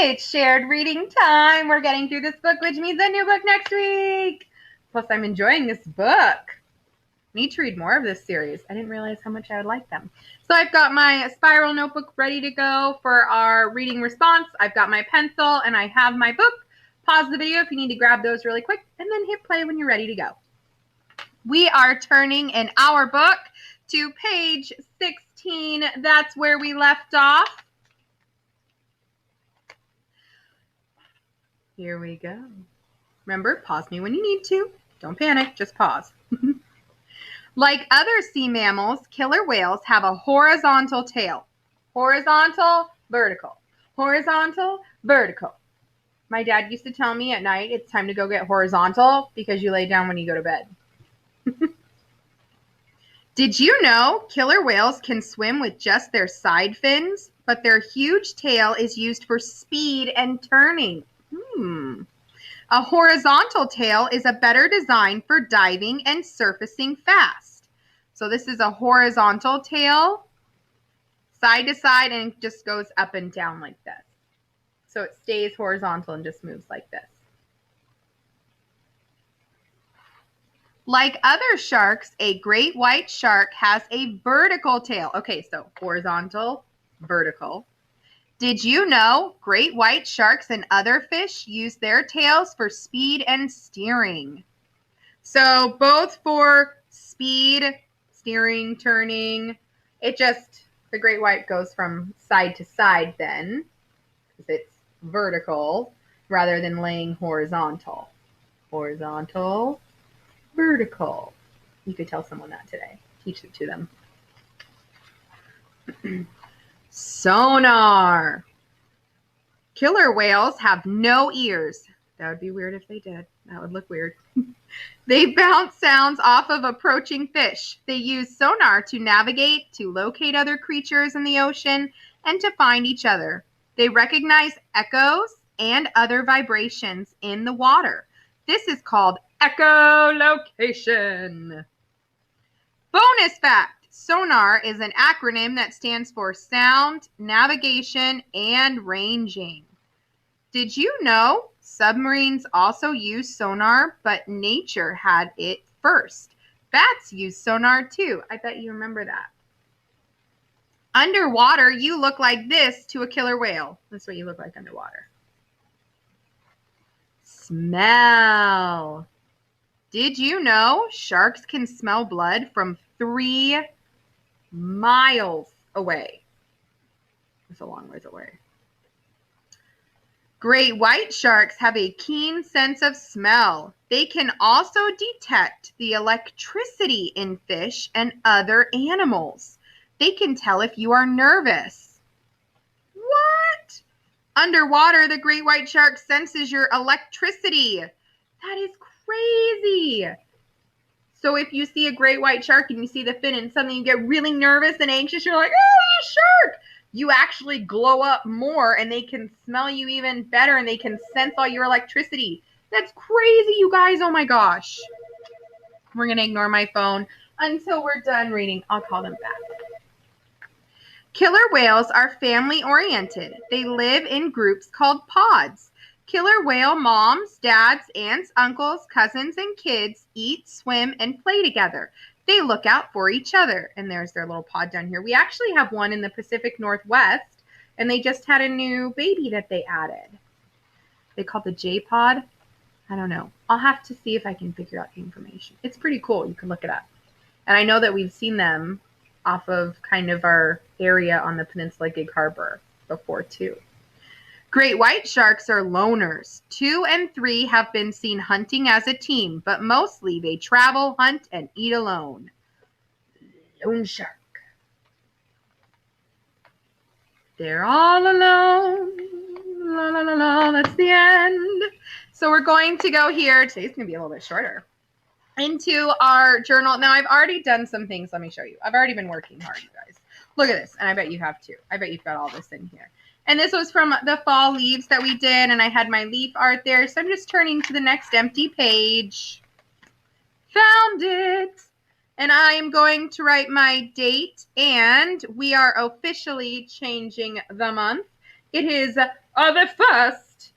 It's shared reading time. We're getting through this book, which means a new book next week. Plus, I'm enjoying this book. Need to read more of this series. I didn't realize how much I would like them. So I've got my spiral notebook ready to go for our reading response. I've got my pencil and I have my book. Pause the video if you need to grab those really quick and then hit play when you're ready to go. We are turning in our book to page 16. That's where we left off. Here we go. Remember, pause me when you need to. Don't panic, just pause. Like other sea mammals, killer whales have a horizontal tail. Horizontal, vertical. Horizontal, vertical. My dad used to tell me at night it's time to go get horizontal because you lay down when you go to bed. Did you know killer whales can swim with just their side fins, but their huge tail is used for speed and turning? A horizontal tail is a better design for diving and surfacing fast. So this is a horizontal tail, side to side, and it just goes up and down like this. So it stays horizontal and just moves like this. Like other sharks, a great white shark has a vertical tail. Okay, so horizontal, vertical. Did you know great white sharks and other fish use their tails for speed and steering? So both for speed, steering, turning. The great white goes from side to side then, because it's vertical, rather than laying horizontal. Horizontal, vertical. You could tell someone that today. Teach it to them. Sonar. Killer whales have no ears. That would be weird if they did. That would look weird. They bounce sounds off of approaching fish. They use sonar to navigate, to locate other creatures in the ocean, and to find each other. They recognize echoes and other vibrations in the water. This is called echolocation. Bonus fact. Sonar is an acronym that stands for sound, navigation, and ranging. Did you know submarines also use sonar, but nature had it first? Bats use sonar too. I bet you remember that. Underwater, you look like this to a killer whale. That's what you look like underwater. Smell. Did you know sharks can smell blood from 3 miles away? That's a long ways away. Great white sharks have a keen sense of smell. They can also detect the electricity in fish and other animals. They can tell if you are nervous. What? Underwater, the great white shark senses your electricity. That is crazy. So if you see a great white shark and you see the fin and suddenly you get really nervous and anxious, you're like, oh, a shark! You actually glow up more and they can smell you even better and they can sense all your electricity. That's crazy, you guys. Oh my gosh. We're going to ignore my phone until we're done reading. I'll call them back. Killer whales are family-oriented. They live in groups called pods. Killer whale moms, dads, aunts, uncles, cousins, and kids eat, swim, and play together. They look out for each other. And there's their little pod down here. We actually have one in the Pacific Northwest, and they just had a new baby that they added. They call the J-pod. I don't know. I'll have to see if I can figure out the information. It's pretty cool. You can look it up. And I know that we've seen them off of kind of our area on the peninsula Gig Harbor before too. Great white sharks are loners. 2 and 3 have been seen hunting as a team, but mostly they travel, hunt, and eat alone. Lone shark. They're all alone. La, la, la, la. That's the end. So we're going to go here. Today's going to be a little bit shorter. Into our journal. Now, I've already done some things. Let me show you. I've already been working hard, you guys. Look at this. And I bet you have too. I bet you've got all this in here. And this was from the fall leaves that we did. And I had my leaf art there. So I'm just turning to the next empty page. Found it. And I am going to write my date. And we are officially changing the month. It is the 1st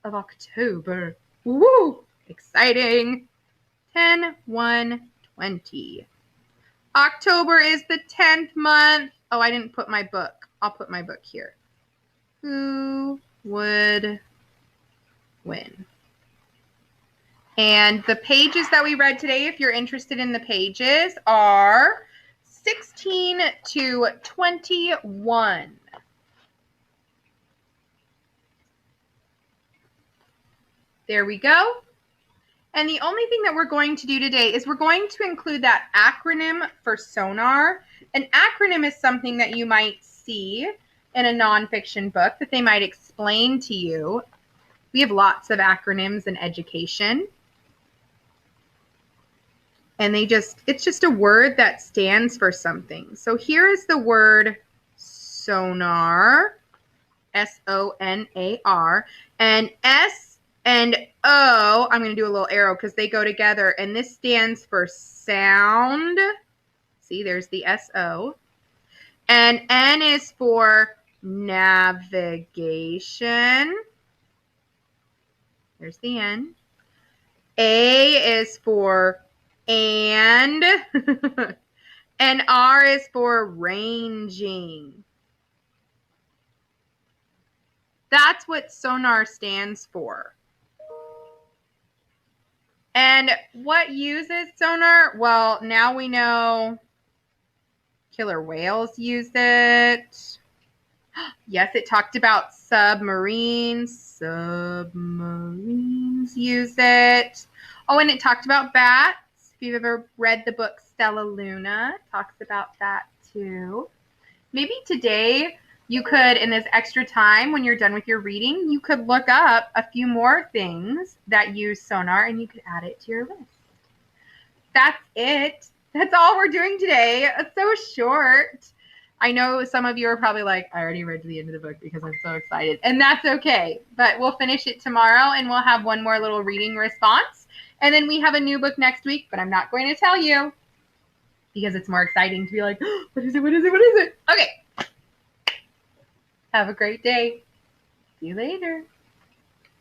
of October. Woo! Exciting. 10/1/20. October is the 10th month. Oh, I didn't put my book. I'll put my book here. Who would win? And the pages that we read today, if you're interested in the pages, are 16 to 21. There we go. And the only thing that we're going to do today is we're going to include that acronym for SONAR. An acronym is something that you might see in a nonfiction book that they might explain to you. We have lots of acronyms in education. And it's just a word that stands for something. So here is the word SONAR, SONAR, and S and O, I'm going to do a little arrow because they go together, and this stands for sound. See, there's the SO. And N is for navigation. There's the N. A is for and. And R is for ranging. That's what SONAR stands for. And what uses SONAR? Well, now we know killer whales use it. Yes, it talked about submarines. Submarines use it. Oh, and it talked about bats. If you've ever read the book Stellaluna, it talks about that too. Maybe today you could, in this extra time when you're done with your reading, you could look up a few more things that use SONAR and you could add it to your list. That's it. That's all we're doing today. It's so short. I know some of you are probably like, I already read to the end of the book because I'm so excited. And that's okay. But we'll finish it tomorrow and we'll have one more little reading response. And then we have a new book next week, but I'm not going to tell you because it's more exciting to be like, oh, what is it? What is it? What is it? Okay. Have a great day. See you later.